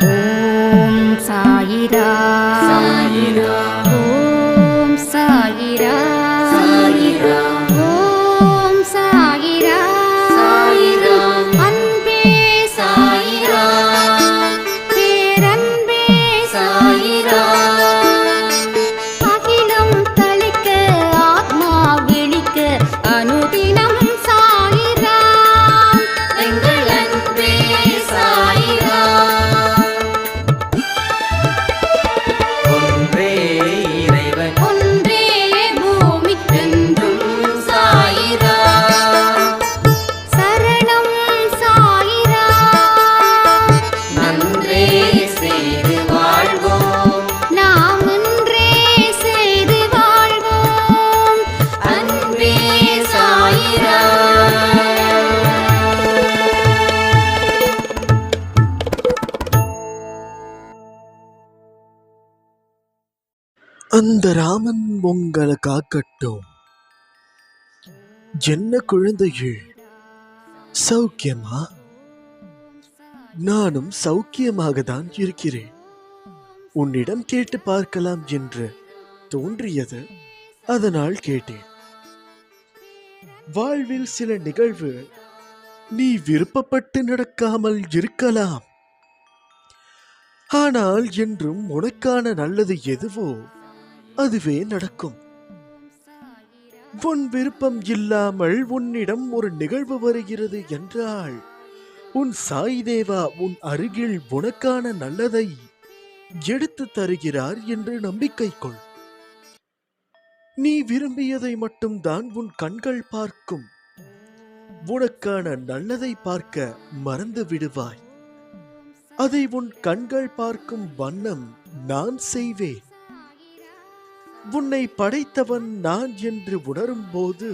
ஓம் சாயிரா சாயிரா ஓம் சாயிரா சாயிரா ஓம் சாயிரா சாயிரா அன்பே சாயிரா பேரன்பே சாயிரா அகிலம் தளிக்க ஆத்மா விழிக்க அனுதினம் சாயிரா எங்கள் அன்பே சாயிரா ஒன்றே இறைவன் ஒன்றே பூமிக்கென்றும் சாயிரா சரணம் சாயிரா நன்றே செய்து வாழ்வோம் நாம் ஒன்றே செய்து வாழ்வோம் அன்பே சாயிரா அந்த ராமன் உங்களை காக்கட்டும். என்ன குழந்தையே, சௌக்கியமா? நானும் சௌக்கியமாக தான் இருக்கிறேன். உன்னிடம் கேட்டு பார்க்கலாம் என்று தோன்றியது, அதனால் கேட்டேன். வாழ்வில் சில நிகழ்வு நீ விருப்பப்பட்டு நடக்காமல் இருக்கலாம். ஆனால் என்றும் உனக்கான நல்லது எதுவோ அதுவே நடக்கும். உன் விருப்பம் இல்லாமல் உன்னிடம் ஒரு நிகழ்வு வருகிறது என்றால் உன் சாய் தேவா உன் அருகில் உனக்கான நல்லதை எடுத்து தருகிறார் என்று நம்பிக்கை கொள். நீ விரும்பியதை மட்டும்தான் உன் கண்கள் பார்க்கும். உனக்கான நல்லதை பார்க்க மறந்து விடுவாய். அதை உன் கண்கள் பார்க்கும் வண்ணம் நான் செய்வேன். உன்னை படைத்தவன் நான் என்று உணரும் போது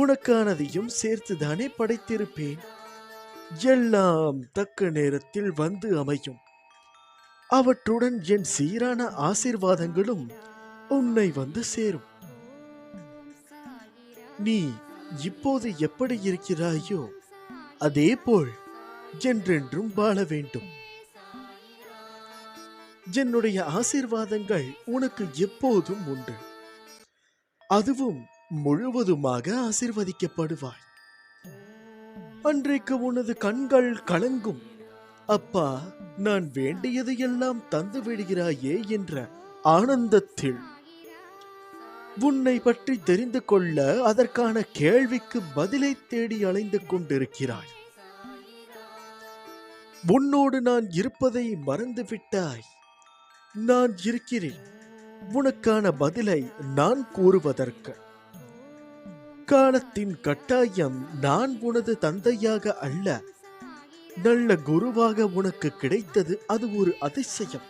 உனக்கானதையும் சேர்த்துதானே படைத்திருப்பேன். எல்லாம் தக்க நேரத்தில் வந்து அமையும். அவற்றுடன் என் சீரான ஆசீர்வாதங்களும் உன்னை வந்து சேரும். நீ இப்போது எப்படி இருக்கிறாயோ அதே போல் என்றென்றும் வாழ வேண்டும். என்னுடைய ஆசீர்வாதங்கள் உனக்கு எப்போதும் உண்டு. அதுவும் முழுவதுமாக ஆசீர்வதிக்கப்படுவாய். அன்றைக்கு உனது கண்கள் கலங்கும். அப்பா, நான் வேண்டியது எல்லாம் தந்து விடுகிறாயே என்ற ஆனந்தத்தில் உன்னை பற்றி தெரிந்து கொள்ள அதற்கான கேள்விக்கு பதிலை தேடி அலைந்து கொண்டிருக்கிறாய். உன்னோடு நான் இருப்பதை மறந்து விட்டாய். நான் இருக்கிறேன் உனக்கான பதிலை நான் கூறுவதற்கு. காலத்தின் கட்டாயம் நான் உனது தந்தையாக அல்ல, நல்ல குருவாக உனக்கு கிடைத்தது. அது ஒரு அதிசயம்.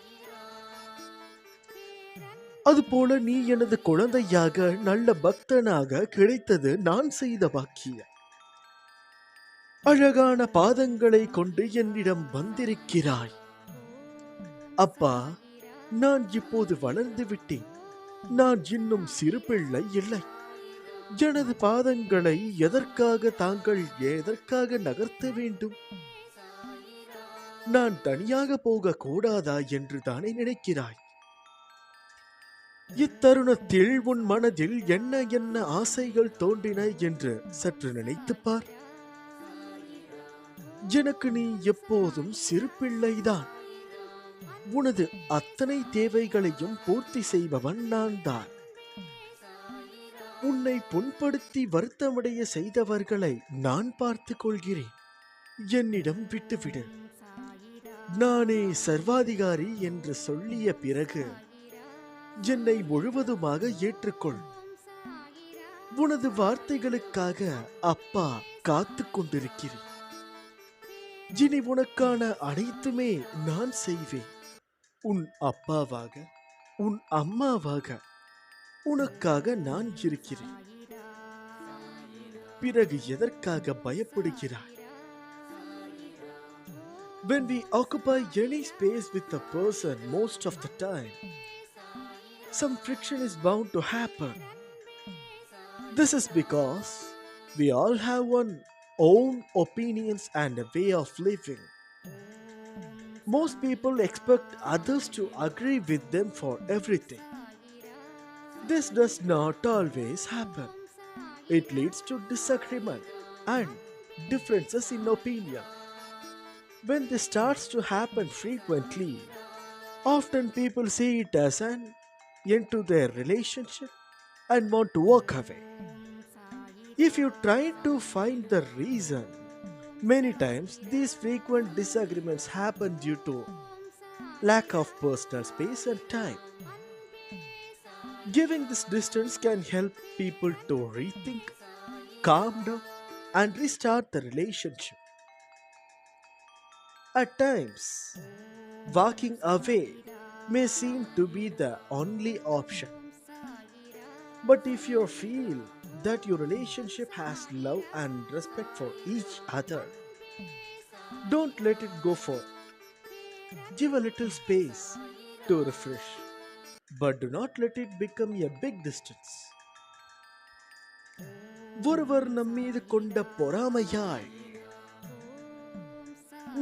அதுபோல நீ எனது குழந்தையாக நல்ல பக்தனாக கிடைத்தது நான் செய்த பாக்கியம். அழகான பாதங்களை கொண்டு என்னிடம் வந்திருக்கிறாய். அப்பா, நான் இப்போது வளர்ந்து விட்டேன். நான் இன்னும் சிறு பிள்ளை இல்லை. எனது பாதங்களை எதற்காக நகர்த்த வேண்டும்? நான் தனியாக போக கூடாதா என்று தானே நினைக்கிறாய்? இத்தருணத்தில் உன் மனதில் என்ன என்ன ஆசைகள் தோன்றின என்று சற்று நினைத்துப் பார். எனக்கு நீ எப்போதும் சிறு பிள்ளைதான். உனது அத்தனை தேவைகளையும் பூர்த்தி செய்பவன் நான் தான். உன்னை புண்படுத்தி வருத்தமடைய செய்தவர்களை நான் பார்த்துக் கொள்கிறேன். என்னிடம் விட்டுவிடு. நானே சர்வாதிகாரி என்று சொல்லிய பிறகு என்னை முழுவதுமாக ஏற்றுக்கொள். உனது வார்த்தைகளுக்காக அப்பா காத்து கொண்டிருக்கிறேன். இனி உனக்கான அனைத்துமே நான் செய்வேன். உன் அப்பாவாக, உன் அம்மாவாக உனக்காக நான் இருக்கிறேன். பிறகு எதற்காக பயப்படுகிறாய்? When we occupy any space with a person, most of the time, some friction is bound to happen. This is because we all have one own opinions and a way of living. Most people expect others to agree with them for everything. This does not always happen. It leads to disagreement and differences in opinion. When this starts to happen frequently, often people see it as an end to their relationship and want to walk away. If you try to find the reason, many times these frequent disagreements happen due to lack of personal space and time. Giving this distance can help people to rethink, calm down, and restart the relationship. At times, walking away may seem to be the only option. But if you feel that your relationship has love and respect for each other, don't let it go for. Give a little space to refresh, but do not let it become a big distance. ஒருவர் நம்மீது கொண்ட பொறாமையால்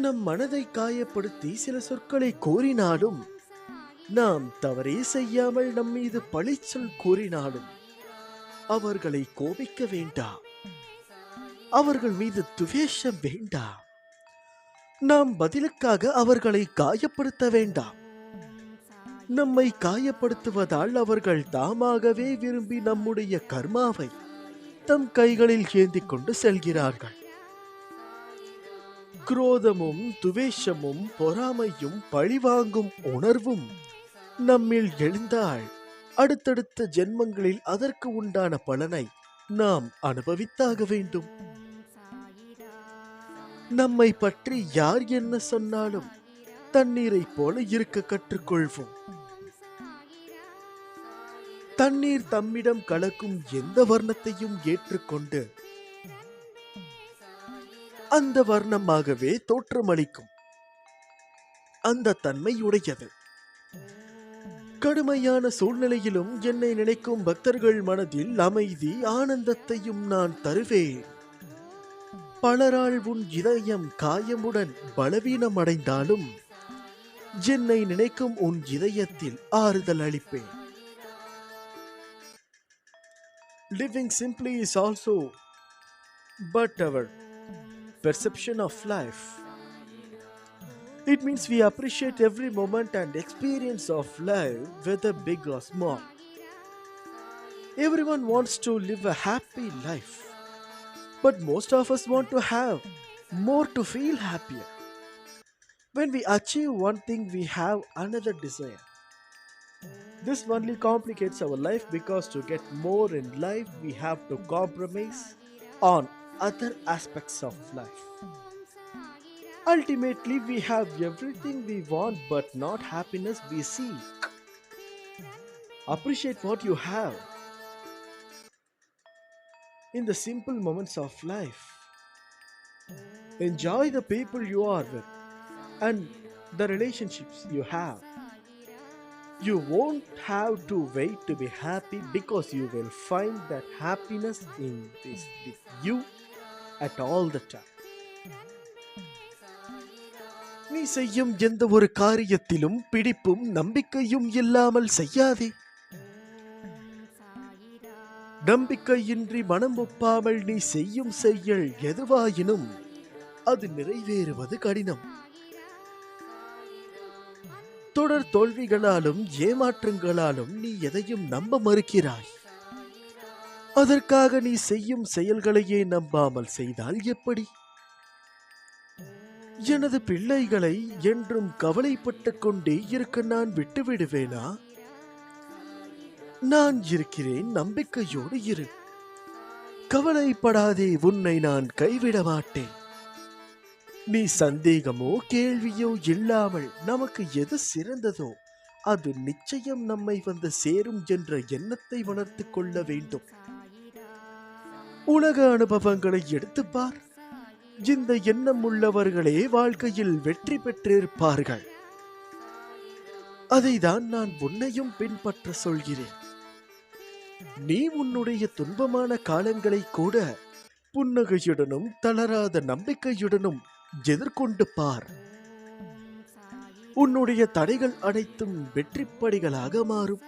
நம் மனதை காயப்படுத்தி சில சொற்களை கூறினாலும், நாம் தவறே செய்யாமல் நம்மீது பழிச்சொல் கூறினாலும் அவர்களை கோபிக்க வேண்டாம். அவர்கள் மீது துவேஷம் வேண்டாம். நாம் பதிலுக்காக அவர்களை காயப்படுத்த வேண்டாம். நம்மை காயப்படுத்துவதால் அவர்கள் தாமாகவே விரும்பி நம்முடைய கர்மாவை தம் கைகளில் ஏந்திக் கொண்டு செல்கிறார்கள். குரோதமும் துவேஷமும் பொறாமையும் பழிவாங்கும் உணர்வும் நம்மில் எழுந்தால் அடுத்தடுத்த ஜென்மங்களில் அதற்கு உண்டான பலனை நாம் அனுபவித்தாக வேண்டும். நம்மை பற்றி யார் என்ன சொன்னாலும் தண்ணீரை போல இருக்க கற்றுக்கொள்வோம். தண்ணீர் தம்மிடம் கலக்கும் எந்த வர்ணத்தையும் ஏற்றுக்கொண்டு அந்த வர்ணமாகவே தோற்றமளிக்கும் அந்த தன்மையுடையது. கடுமையான சூழ்நிலையிலும் என்னை நினைக்கும் பக்தர்கள் மனதில் அமைதி ஆனந்தத்தையும் நான் தருவேன். பலரால் உன் இதயம் காயமுடன் பலவீனம் அடைந்தாலும் என்னை நினைக்கும் உன் இதயத்தில் ஆறுதல் அளிப்பேன். Living simply is also but our perception of life. It means we appreciate every moment and experience of life, whether big or small. Everyone wants to live a happy life, but most of us want to have more to feel happier. When we achieve one thing, we have another desire. This only complicates our life because to get more in life, we have to compromise on other aspects of life. Ultimately, we have everything we want but not happiness we seek. Appreciate what you have in the simple moments of life. Enjoy the people you are with and the relationships you have. You won't have to wait to be happy because you will find that happiness in this with you at all the time. நீ செய்யும் எந்த ஒரு காரியத்திலும் பிடிப்பும் நம்பிக்கையும் இல்லாமல் செய்யாதே. நம்பிக்கையின்றி மனம் ஒப்பாமல் நீ செய்யும் செயல் எதுவாயினும் அது நிறைவேறுவது கடினம். தொடர் தோல்விகளாலும் ஏமாற்றங்களாலும் நீ எதையும் நம்ப மறுக்கிறாய். அதற்காக நீ செய்யும் செயல்களையே நம்பாமல் செய்தால் எப்படி? எனது பிள்ளைகளை என்றும் கவலைப்பட்டுக் கொண்டே இருக்க நான் விட்டுவிடுவேனா? நான் இருக்கிறேன், நம்பிக்கையோடு இரு. கவலைப்படாதே, உன்னை நான் கைவிட மாட்டேன். நீ சந்தேகமோ கேள்வியோ இல்லாமல் நமக்கு எது சிறந்ததோ அது நிச்சயம் நம்மை வந்து சேரும் என்ற எண்ணத்தை வளர்த்துக் கொள்ள வேண்டும். உலக அனுபவங்களை எடுத்துப்பார். இந்த எண்ணம் உள்ளவர்களே வாழ்க்கையில் வெற்றி பெற்றிருப்பார்கள். அதைதான் நான் உன்னையும் பின்பற்ற சொல்கிறேன். நீ உன்னுடைய துன்பமான காலங்களை கூட புன்னகையுடனும் தளராத நம்பிக்கையுடனும் எதிர்கொண்டு பார். உன்னுடைய தடைகள் அனைத்தும் வெற்றிப்படிகளாக மாறும்.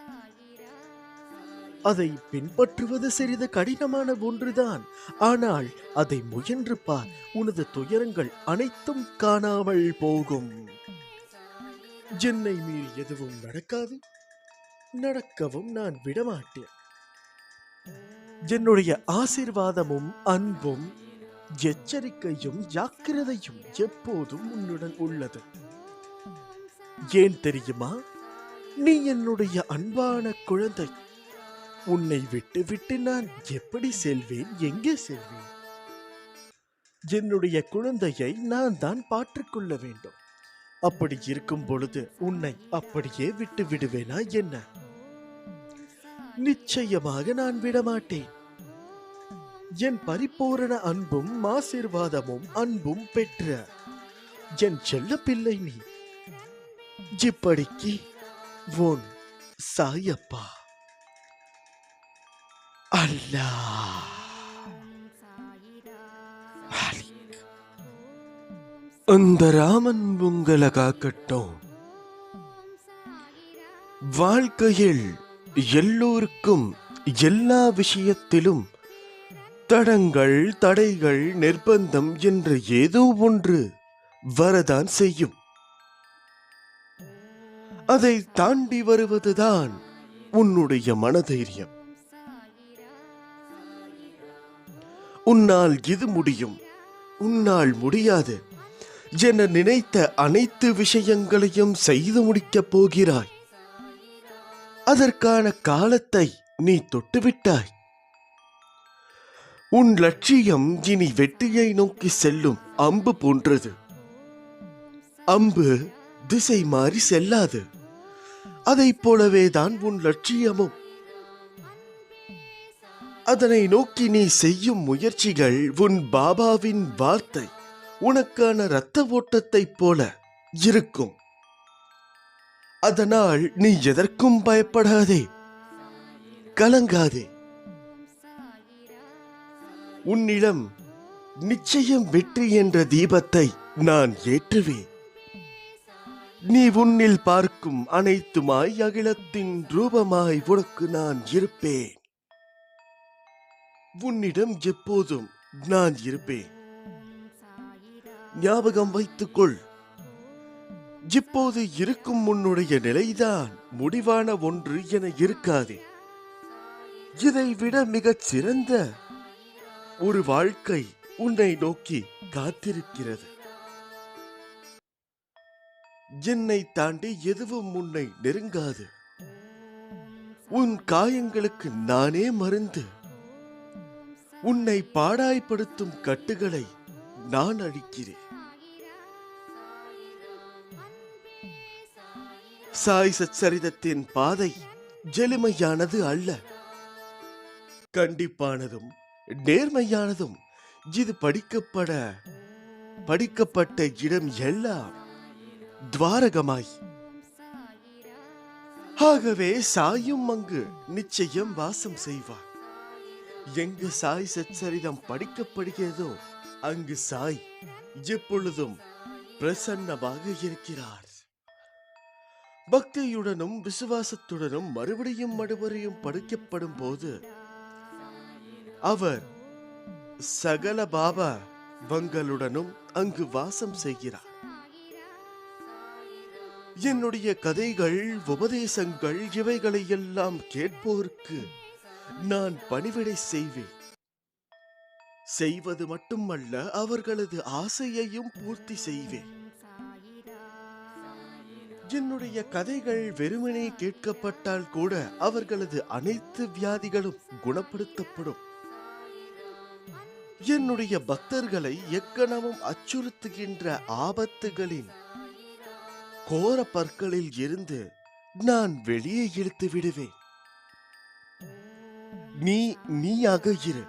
அதை பின்பற்றுவது சிறிது கடினமான ஒன்றுதான். ஆனால் அதை முயன்று பார், உனது துயரங்கள் அனைத்தும் காணாமல் போகும். என்னை மீறி எதுவும் நடக்காது, நடக்கவும் நான் விடமாட்டேன். என்னுடைய ஆசீர்வாதமும் அன்பும் எச்சரிக்கையும் ஜாக்கிரதையும் எப்போதும் உன்னுடன் உள்ளது. ஏன் தெரியுமா? நீ என்னுடைய அன்பான குழந்தை. உன்னை விட்டு விட்டு நான் எப்படி செல்வேன், எங்கே செல்வேன்? என்னுடைய குழந்தையை நான் தான் பார்த்துக்கொள்ள வேண்டும். அப்படி இருக்கும் பொழுது உன்னை அப்படியே விட்டு விடுவேனா என்ன? நிச்சயமாக நான் விடமாட்டேன். என் பரிபூரண அன்பும் ஆசீர்வாதமும் அன்பும் பெற்ற என் செல்ல பிள்ளை நீ. இப்படிக்கு உன் சாயப்பா அல்லாஹ். அந்த ராமன் உங்களை காக்கட்டும். வாழ்க்கையில் எல்லோருக்கும் எல்லா விஷயத்திலும் தடங்கள், தடைகள், நிர்பந்தம் என்று ஏதோ ஒன்று வரதான் செய்யும். அதை தாண்டி வருவதுதான் உன்னுடைய மனதைரியம். உன்னால் இது முடியும், உன்னால் முடியாது என நினைத்த அனைத்து விஷயங்களையும் செய்து முடிக்கப் போகிறாய். அதற்கான காலத்தை நீ தொட்டுவிட்டாய். உன் லட்சியம் இனி வெற்றியை நோக்கி செல்லும் அம்பு போன்றது. அம்பு திசை மாறி செல்லாது. அதைப் போலவேதான் உன் லட்சியமும். அதனை நோக்கி நீ செய்யும் முயற்சிகள் உன் பாபாவின் வார்த்தை உனக்கான இரத்த ஓட்டத்தைப் போல இருக்கும். அதனால் நீ எதற்கும் பயப்படாதே, கலங்காதே. உன்னிடம் நிச்சயம் வெற்றி என்ற தீபத்தை நான் ஏற்றுவேன். நீ உன்னில் பார்க்கும் அனைத்துமாய் அகிலத்தின் ரூபமாய் உனக்கு நான் இருப்பேன். உன்னிடம் எப்போதும் நான் இருப்பேன். ஞாபகம் வைத்துக்கொள், இப்போது இருக்கும் உன்னுடைய நிலைதான் முடிவான ஒன்று என இருக்காதே. இதைவிட மிகச் சிறந்த ஒரு வாழ்க்கை உன்னை நோக்கி காத்திருக்கிறது. என்னை தாண்டி எதுவும் உன்னை நெருங்காது. உன் காயங்களுக்கு நானே மருந்து. உன்னை பாடாய்படுத்தும் கட்டுகளை நான் அழிக்கிறேன். சாய் சச்சரிதத்தின் பாதை எளிமையானது அல்ல, கண்டிப்பானதும் நேர்மையானதும். இது படிக்கப்பட்ட இடம் எல்லாம் துவாரகமாய். ஆகவே சாயும் அங்கு நிச்சயம் வாசம் செய்வார். எங்கு சாய் சச்சரிதம் படிக்கப்படுகிறதோ அங்கு சாய் எப்பொழுதும் பிரசன்னமாக இருக்கிறார். பக்தியுடனும் விசுவாசத்துடனும் மறுபடியும் படிக்கப்படும் போது அவர் சகல பாபா வங்களுடனும் அங்கு வாசம் செய்கிறார். என்னுடைய கதைகள், உபதேசங்கள் இவைகளை எல்லாம் கேட்போருக்கு நான் பணிவிடை செய்வேன். செய்வது மட்டுமல்ல, அவர்களது ஆசையையும் பூர்த்தி செய்வேன். என்னுடைய கதைகள் வெறுமனே கேட்கப்பட்டால் கூட அவர்களது அனைத்து வியாதிகளும் குணப்படுத்தப்படும். என்னுடைய பக்தர்களை எக்கணமும் அச்சுறுத்துகின்ற ஆபத்துகளின் கோர பற்களில் இருந்து நான் வெளியே இழுத்து விடுவேன். நீயாக இரு.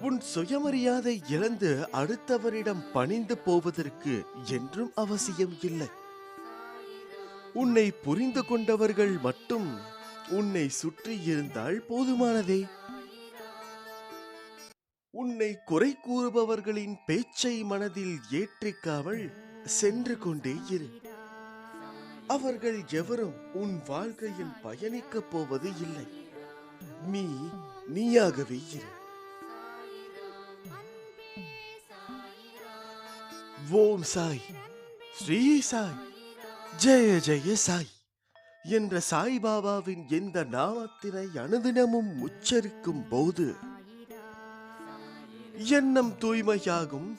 உன் சுயமரியாதை இழந்து அடுத்தவரிடம் பணிந்து போவதற்கு என்றும் அவசியம் இல்லை. உன்னை புரிந்து கொண்டவர்கள் மட்டும் உன்னை சுற்றி இருந்தால் போதுமானதே. உன்னை குறை கூறுபவர்களின் பேச்சை மனதில் ஏற்றிக்காமல் சென்று கொண்டே இரு. அவர்கள் எவரும் உன் வாழ்க்கையில் பயணிக்கப் போவது இல்லை. நீ நீயாகவே இரு. ஓம் சாய், ஸ்ரீ சாய், ஜெய ஜெய சாய் என்ற சாய்பாபாவின் எந்த நாமத்தினை அனுதினமும் உச்சரிக்கும் போது எண்ணம் தூய்மையாகும்,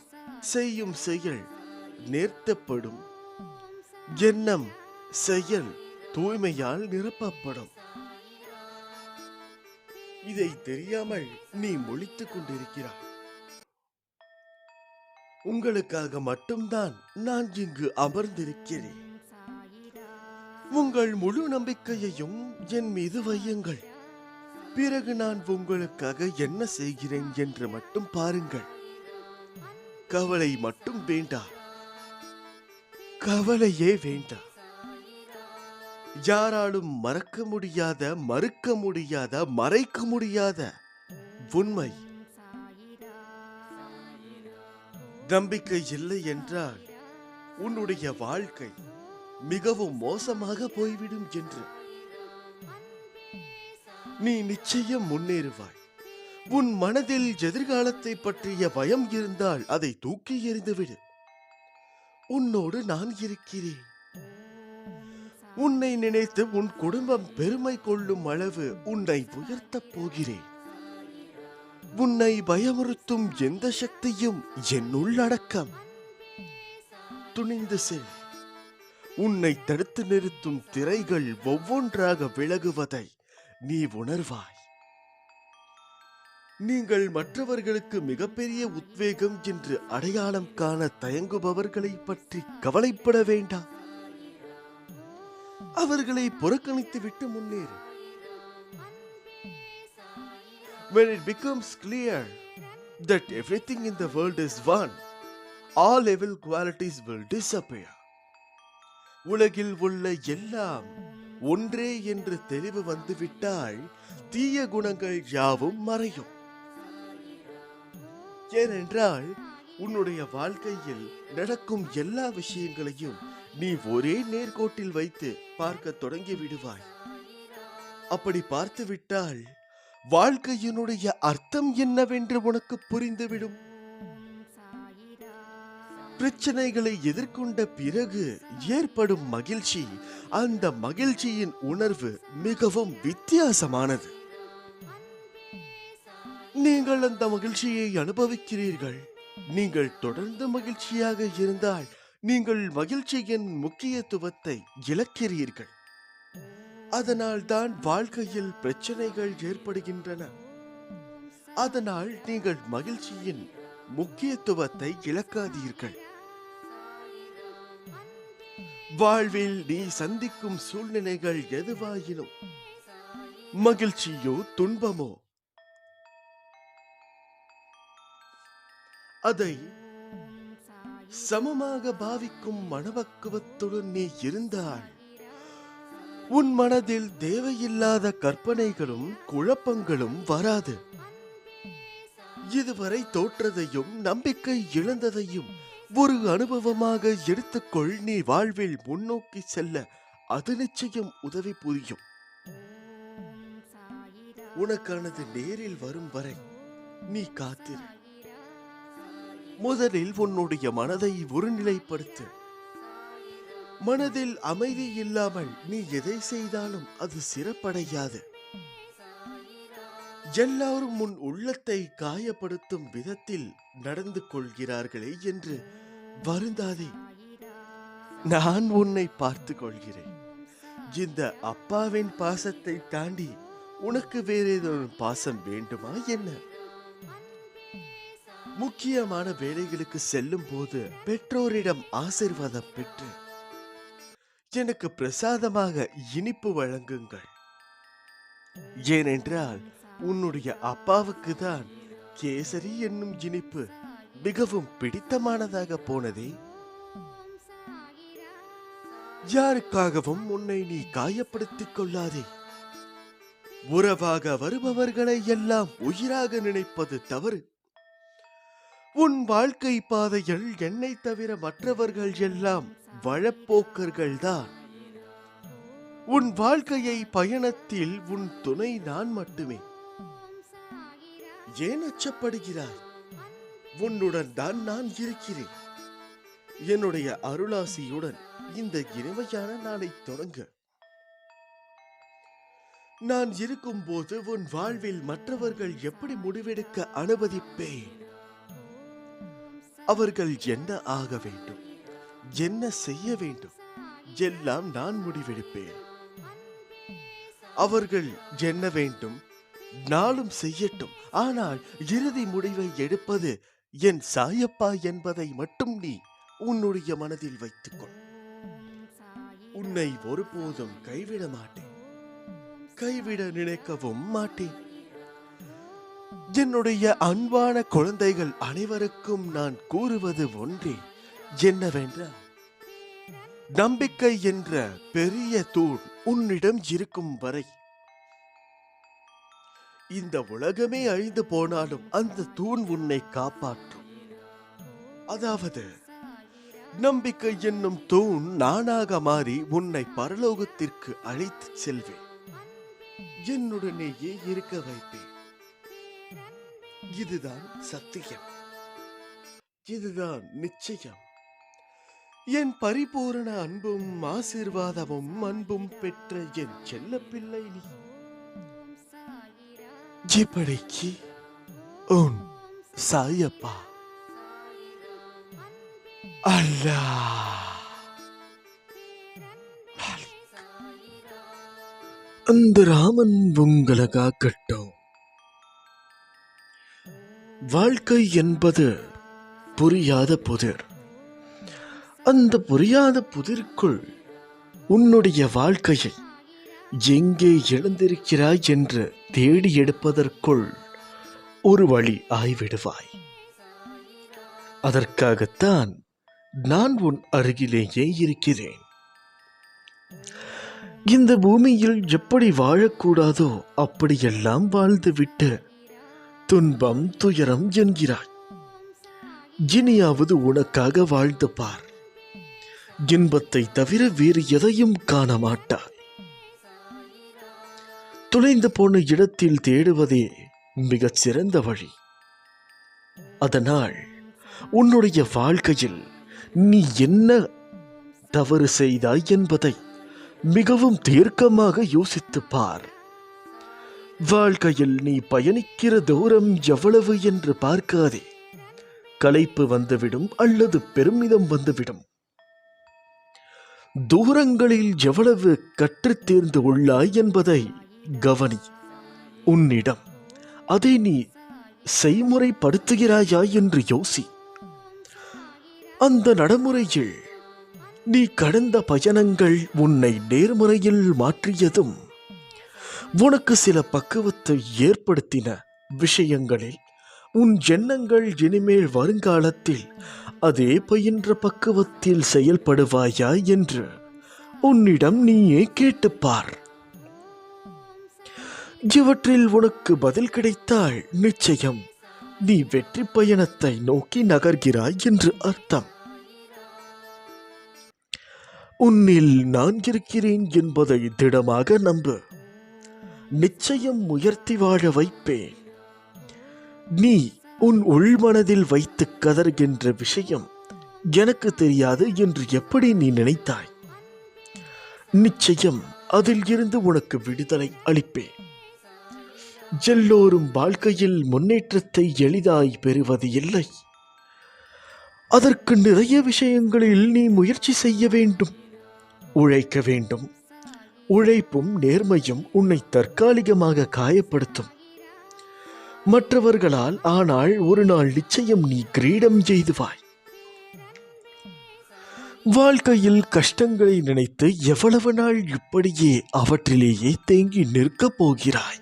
செய்யும் செயல் நேர்த்தப்படும். எண்ணம் செயல் தூய்மையால் நிரப்பப்படும். இதை தெரியாமல் நீ முழித்துக் கொண்டிருக்கிறாய். உங்களுக்காக மட்டும்தான் நான் இங்கு அமர்ந்திருக்கிறேன். உங்கள் முழு நம்பிக்கையையும் என் மீது வையுங்கள். பிறகு நான் உங்களுக்காக என்ன செய்கிறேன் என்று மட்டும் பாருங்கள். கவலை மட்டும் வேண்டாம், கவலையே வேண்டாம். யாராலும் மறக்க முடியாத, மறுக்க முடியாத, மறைக்க முடியாத உண்மை. நம்பிக்கை இல்லை என்றால் உன்னுடைய வாழ்க்கை மிகவும் மோசமாக போய்விடும் என்று. நீ நிச்சயம் முன்னேறுவாய். உன் மனதில் எதிர்காலத்தை பற்றிய பயம் இருந்தால் அதை தூக்கி எறிந்துவிடு. உன்னோடு நான் இருக்கிறேன். உன்னை நினைத்து உன் குடும்பம் பெருமை கொள்ளும் அளவு உன்னை உயர்த்தப் போகிறேன். உன்னை பயமுறுத்தும் எந்த சக்தியும் என்னுள் அடக்கம். துணிந்து செல். உன்னை தடுத்து நிறுத்தும் திரைகள் ஒவ்வொன்றாக விலகுவதை நீ உணர்வாய். நீங்கள் மற்றவர்களுக்கு மிகப்பெரிய உத்வேகம் என்று அடையாளம் காண தயங்குபவர்களை பற்றி கவலைப்பட வேண்டாம். அவர்களை புறக்கணித்து விட்டு முன்னேறு. When it becomes clear that everything in the world is one, all evil qualities will disappear. உலகில் உள்ள எல்லாம் ஒன்றே என்று தெளிவு வந்துவிட்டால் தீய குணங்கள் யாவும் மறையும். ஏனென்றால் உன்னுடைய வாழ்க்கையில் நடக்கும் எல்லா விஷயங்களையும் நீ ஒரே நேர்கோட்டில் வைத்து பார்க்க தொடங்கி விடுவாய். அப்படி பார்த்து விட்டால் வாழ்க்கையினுடைய அர்த்தம் என்னவென்று உனக்கு புரிந்துவிடும். பிரச்சனைகளை எதிர்கொண்ட பிறகு ஏற்படும் மகிழ்ச்சி, அந்த மகிழ்ச்சியின் உணர்வு மிகவும் வித்தியாசமானது. நீங்கள் அந்த மகிழ்ச்சியை அனுபவிக்கிறீர்கள். நீங்கள் தொடர்ந்து மகிழ்ச்சியாக இருந்தால் நீங்கள் மகிழ்ச்சியின் முக்கியத்துவத்தை இழக்கிறீர்கள். அதனால் தான் வாழ்க்கையில் பிரச்சனைகள் ஏற்படுகின்றன. அதனால் நீங்கள் மகிழ்ச்சியின் முக்கியத்துவத்தை இழக்காதீர்கள். வாழ்வில் நீ சந்திக்கும் சூழ்நிலைகள் எதுவாயினும், மகிழ்ச்சியோ துன்பமோ, அதை சமமாக பாவிக்கும் மனப்பக்குவத்துடன் நீ இருந்தால் உன் மனதில் தேவையில்லாத கற்பனைகளும் குழப்பங்களும் வராது. இதுவரை தோற்றதையும் நம்பிக்கை இழந்ததையும் ஒரு அனுபவமாக எடுத்துக்கொள். நீ வாழ்வில் முன்னோக்கி செல்ல அது நிச்சயம் உதவி புரியும். உனக்கானது நேரில் வரும் வரை நீ காத்திரு. முதலில் உன்னுடைய மனதை ஒருநிலைப்படுத்து. மனதில் அமைதி இல்லாமல் நீ எதை செய்தாலும் அது சிறப்படையாது. எல்லாரும் உன் உள்ளத்தை காயப்படுத்தும் விதத்தில் நடந்து கொள்கிறார்களே என்று வருந்தாதே. நான் உன்னை பார்த்து கொள்கிறேன். இந்த அப்பாவின் பாசத்தை தாண்டி உனக்கு வேறு ஏதேனும் பாசம் வேண்டுமா என்ன? முக்கியமான வேலைகளுக்கு செல்லும் போது பெற்றோரிடம் ஆசீர்வாதம் பெற்று எனக்கு பிரசாதமாக இனிப்பு வழங்குங்கள். ஏனென்றால் உன்னுடைய அப்பாவுக்கு தான் கேசரி என்னும் இனிப்பு மிகவும் பிடித்தமானதாக போனதே. யாருக்காகவும் உன்னை நீ காயப்படுத்திக் கொள்ளாதே. உறவாக வருபவர்களை எல்லாம் உயிராக நினைப்பது தவறு. உன் வாழ்க்கை பாதையில் என்னை தவிர மற்றவர்கள் எல்லாம் வழப்போக்கர்கள் தான். உன் வாழ்க்கையை பயணத்தில் உன் துணை நான் மட்டுமே. ஏன் அச்சப்படுகிறாய்? உன்னுடன் தான் நான் இருக்கிறேன். என்னுடைய அருளாசியுடன் இந்த இனிமையான நாளை தொடங்க. நான் இருக்கும்போது உன் வாழ்வில் மற்றவர்கள் எப்படி முடிவெடுக்க அனுமதிப்பேன்? அவர்கள் என்ன ஆக வேண்டும், என்ன செய்ய வேண்டும், எல்லாம் நான் முடிவெடுப்பேன். அவர்கள் என்ன வேண்டும் நாளும் செய்யட்டும். ஆனால் இறுதி முடிவை எடுப்பது என் சாயப்பா என்பதை மட்டும் நீ உன்னுடைய மனதில் வைத்துக்கொள். உன்னை ஒருபோதும் கைவிட மாட்டேன், கைவிட நினைக்கவும் மாட்டேன். என்னுடைய அன்பான குழந்தைகள் அனைவருக்கும் நான் கூறுவது ஒன்றே, என்னவென்றால் நம்பிக்கை என்ற பெரிய தூண் உன்னிடம் இருக்கும் வரை இந்த உலகமே அழிந்து போனாலும் அந்த தூண் உன்னை காப்பாற்றும். அதாவது நம்பிக்கை என்னும் தூண் நானாக மாறி உன்னை பரலோகத்திற்கு அழைத்து செல்வேன், என்னுடனேயே இருக்க வைப்பேன். இதுதான் சத்தியம், இதுதான் நிச்சயம். என் பரிபூரண அன்பும் ஆசீர்வாதமும் அன்பும் பெற்ற என் செல்ல பிள்ளை நீ. இப்படிக்கு உன் சாயப்பா. அல்லாஹ் அந்த ராமன் உங்களை காக்கட்டும். வாழ்க்கை என்பது புரியாத புதிர். அந்த புரியாத புதிருக்குள் உன்னுடைய வாழ்க்கையை எங்கே இழந்திருக்கிறாய் என்று தேடி எடுப்பதற்குள் ஒரு வழி ஆய்விடுவாய். அதற்காகத்தான் நான் உன் அருகிலேயே இருக்கிறேன். இந்த பூமியில் எப்படி வாழக்கூடாதோ அப்படியெல்லாம் வாழ்ந்துவிட்டு துன்பம் துயரம் என்கிறாய். இனியாவது உனக்காக வாழ்ந்து பார். இன்பத்தை தவிர வேறு எதையும் காண மாட்டாய். தொலைந்து போன இடத்தில் தேடுவதே மிகச் சிறந்த வழி. அதனால் உன்னுடைய வாழ்க்கையில் நீ என்ன தவறு செய்தாய் என்பதை மிகவும் தீர்க்கமாக யோசித்து பார். வாழ்க்கையில் நீ பயணிக்கிற தூரம் எவ்வளவு என்று பார்க்காதே. களைப்பு வந்துவிடும் அல்லது பெருமிதம் வந்துவிடும். தூரங்களில் எவ்வளவு கற்றுத் தேர்ந்து உள்ளாய் என்பதை கவனி. உன்னிடம் அதை நீ செய்முறைப்படுத்துகிறாயா என்று யோசி. அந்த நடைமுறையில் நீ கடந்த பயணங்கள் உன்னை நேர்முறையில் மாற்றியதும் உனக்கு சில பக்குவத்தை ஏற்படுத்தின விஷயங்களில் உன் எண்ணங்கள் இனிமேல் வருங்காலத்தில் அதே பயின்ற பக்குவத்தில் செயல்படுவாயா என்று உன்னிடம் நீயே கேட்டுப்பார். இவற்றில் உனக்கு பதில் கிடைத்தால் நிச்சயம் நீ வெற்றி பயணத்தை நோக்கி நகர்கிறாய் என்று அர்த்தம். உன்னில் நான் இருக்கிறேன் என்பதை திடமாக நம்பு. நிச்சயம் உயர்த்தி வாழ வைப்பேன். நீ உன் உள்மனதில் வைத்து கதறுகின்ற விஷயம் எனக்கு தெரியாது என்று எப்படி நீ நினைத்தாய்? நிச்சயம் அதில் இருந்து உனக்கு விடுதலை அளிப்பேன். எல்லோரும் வாழ்க்கையில் முன்னேற்றத்தை எளிதாய் பெறுவது இல்லை. அதற்கு நிறைய விஷயங்களில் நீ முயற்சி செய்ய வேண்டும், உழைக்க வேண்டும். உழைப்பும் நேர்மையும் உன்னை தற்காலிகமாக காயப்படுத்தும் மற்றவர்களால். ஆனால் ஒரு நாள் நிச்சயம் நீ கிரீடம் செய்துவாய். வாழ்க்கையில் கஷ்டங்களை நினைத்து எவ்வளவு நாள் இப்படியே அவற்றிலேயே தேங்கி நிற்கப் போகிறாய்?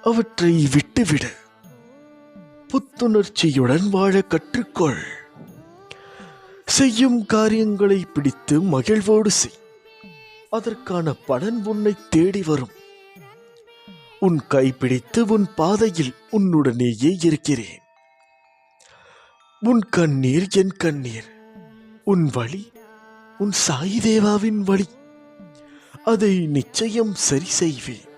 அவற்றை விட்டுவிடு. புத்துணர்ச்சியுடன் வாழ கற்றுக்கொள். செய்யும் காரியங்களை பிடித்து மகிழ்வோடு செய். அதற்கான பலன் உன்னை தேடி வரும். உன் கைப்பிடித்து உன் பாதையில் உன்னுடனேயே இருக்கிறேன். உன் கண்ணீர் என் கண்ணீர், உன் வழி உன் சாய் தேவாவின் வழி. அதை நிச்சயம் சரி செய்வேன்.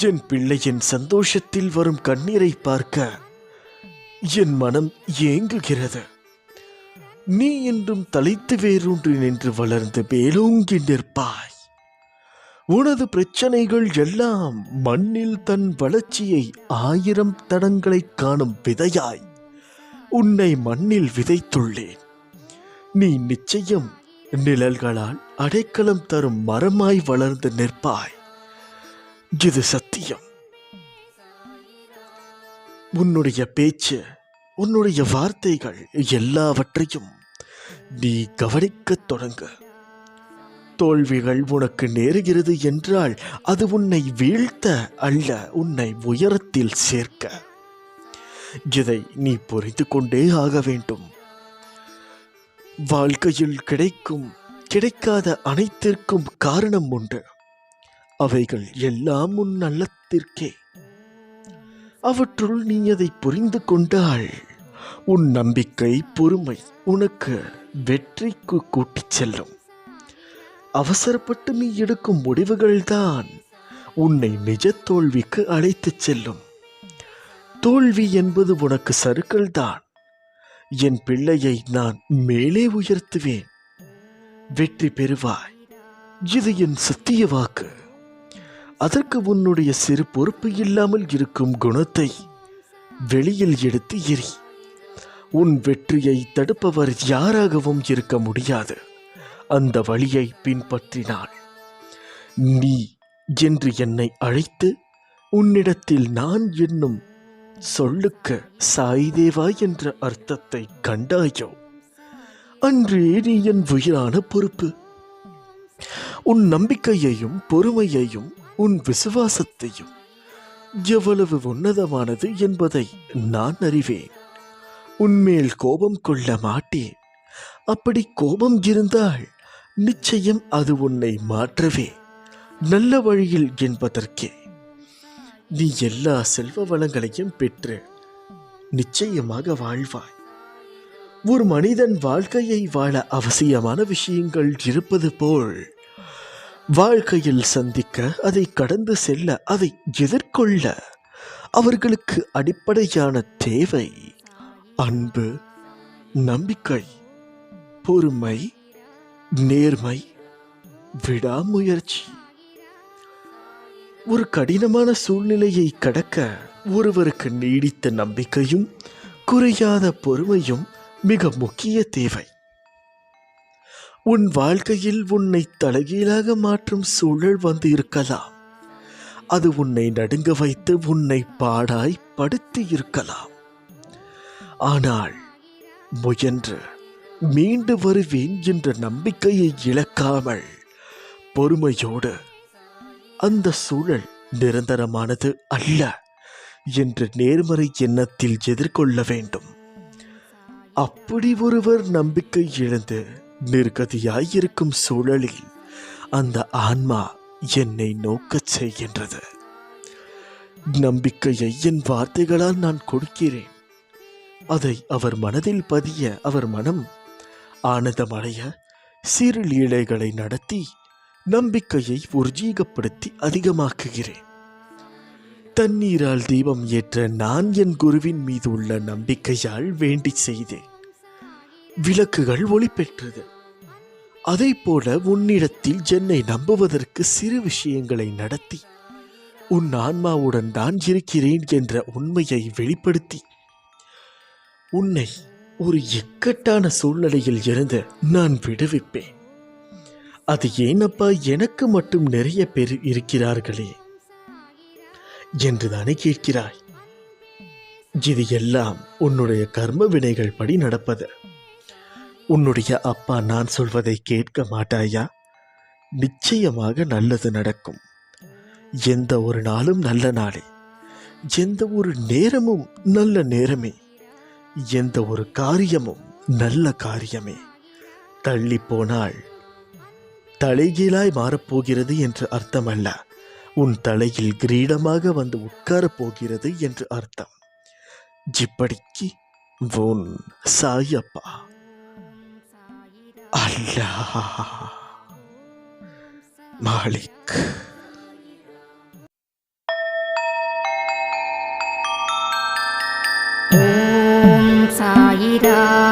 என் பிள்ளையின் சந்தோஷத்தில் வரும் கண்ணீரை பார்க்க என் மனம் ஏங்குகிறது. நீ என்றும் தலைத்து வேரூன்றி நின்று வளர்ந்து மேலோங்கி நிற்பாய். உனது பிரச்சனைகள் எல்லாம் மண்ணில் தன் வளர்ச்சியை 1000 தடங்களை காணும் விதையாய் உன்னை மண்ணில் விதைத்துள்ளேன். நீ நிச்சயம் நிழல்களால் அடைக்கலம் தரும் மரமாய் வளர்ந்து நிற்பாய். இது சத்தியம். உன்னுடைய பேச்சு, உன்னுடைய வார்த்தைகள் எல்லாவற்றையும் நீ கவனிக்கத் தொடங்கு. தோல்விகள் உனக்கு நேருகிறது என்றால் அது உன்னை வீழ்த்த அல்ல, உன்னை உயரத்தில் சேர்க்க. இதை நீ புரிந்து கொண்டே ஆக வேண்டும். வாழ்க்கையில் கிடைக்கும் கிடைக்காத அனைத்திற்கும் காரணம் உண்டு. அவைகள் எல்லாம் உன் நல்லத்திற்கே. அவற்றுள் நீ அதை புரிந்து கொண்டால் உன் நம்பிக்கை, பொறுமை உனக்கு வெற்றிக்கு கூட்டிச் செல்லும். அவசரப்பட்டு நீ எடுக்கும் முடிவுகள்தான் உன்னை நிஜ தோல்விக்கு அழைத்துச் செல்லும். தோல்வி என்பது உனக்கு சறுக்கல்தான். என் பிள்ளையை நான் மேலே உயர்த்துவேன். வெற்றி பெறுவாய். இது என் சத்திய வாக்கு. அதற்கு உன்னுடைய சிறு பொறுப்பு இல்லாமல் இருக்கும் குணத்தை வெளியில் எடுத்து எறி. உன் வெற்றியை தடுப்பவர் யாராகவும் இருக்க முடியாது. அந்த வழியை பின்பற்றினாள். நீ என்று என்னை அழைத்து உன்னிடத்தில் நான் என்னும் சொல்லுக்கு சாய்தேவா என்ற அர்த்தத்தை கண்டாயோ அன்றே நீ என் உயிரான பொறுப்பு. உன் நம்பிக்கையையும் பொறுமையையும் உன் விசுவாசத்தையும் எவ்வளவு உன்னதமானது என்பதை நான் அறிவேன். உன்மேல் கோபம் கொள்ள மாட்டேன். அப்படி கோபம் இருந்தால் நிச்சயம் அது உன்னை மாற்றவே நல்ல வழியில் என்பதற்கே. நீ எல்லா செல்வ வளங்களையும் பெற்று நிச்சயமாக வாழ்வாய். ஒரு மனிதன் வாழ்க்கையை வாழ அவசியமான விஷயங்கள் இருப்பது போல் வாழ்க்கையில் சந்திக்க, அதை கடந்து செல்ல, அதை எதிர்கொள்ள அவர்களுக்கு அடிப்படையான தேவை அன்பு, நம்பிக்கை, பொறுமை, நேர்மை, விடாமுயற்சி. ஒரு கடினமான சூழ்நிலையை கடக்க ஒருவருக்கு நீடித்த நம்பிக்கையும் குறையாத பொறுமையும் மிக முக்கிய தேவை. உன் வாழ்க்கையில் உன்னை தலைகீழாக மாற்றும் சூழல் வந்து இருக்கலாம். அது உன்னை நடுங்க வைத்து உன்னை பாடாய் படுத்தி இருக்கலாம். ஆனால் முயன்று மீண்டு வருவேன் என்ற நம்பிக்கையை இழக்காமல் பொறுமையோடு அந்த சூழல் நிரந்தரமானது அல்ல என்ற நேர்மறை எண்ணத்தில் எதிர்கொள்ள வேண்டும். அப்படி ஒருவர் நம்பிக்கை இழந்து நிர்கதியாயிருக்கும் சூழலில் அந்த ஆன்மா என்னை நோக்கச் செய்கின்றது. நம்பிக்கையை என் வார்த்தைகளால் நான் கொடுக்கிறேன். அதை அவர் மனதில் பதிய, அவர் மனம் ஆனந்தமடைய சிறு லீலைகளை நடத்தி நம்பிக்கையை உர்ஜீகப்படுத்தி அதிகமாக்குகிறேன். தண்ணீரால் தீபம் ஏற்ற நான் என் குருவின் மீது உள்ள நம்பிக்கையால் வேண்டி செய்தேன். விளக்குகள் ஒளி பெற்றது. அதை போல உன்னிடத்தில் என்னை நம்புவதற்கு சிறு விஷயங்களை நடத்தி உன் ஆன்மாவுடன் நான் இருக்கிறேன் என்ற உண்மையை வெளிப்படுத்தி உன்னை ஒரு இக்கட்டான சூழ்நிலையில் இருந்து நான் விடுவிப்பேன். அது ஏனப்பா, எனக்கு மட்டும் நிறைய பேர் இருக்கிறார்களே என்றுதானே கேட்கிறாய். இது எல்லாம் உன்னுடைய கர்ம வினைகள் படி நடப்பது. உன்னுடைய அப்பா நான் சொல்வதை கேட்க மாட்டாயா? நிச்சயமாக நல்லது நடக்கும். எந்த ஒரு நாளும் நல்ல நாளே, எந்த ஒரு நேரமும் நல்ல நேரமே, எந்த ஒரு காரியமும் நல்ல காரியமே. தள்ளி போனால் தலைகீழாய் மாறப்போகிறது என்று அர்த்தம் அல்ல. உன் தலையில் கிரீடமாக வந்து உட்காரப் போகிறது என்று அர்த்தம். இப்படிக்கு உன் சாயப்பா. அல்லாஹ். Malik. ஓம் சாயிராம்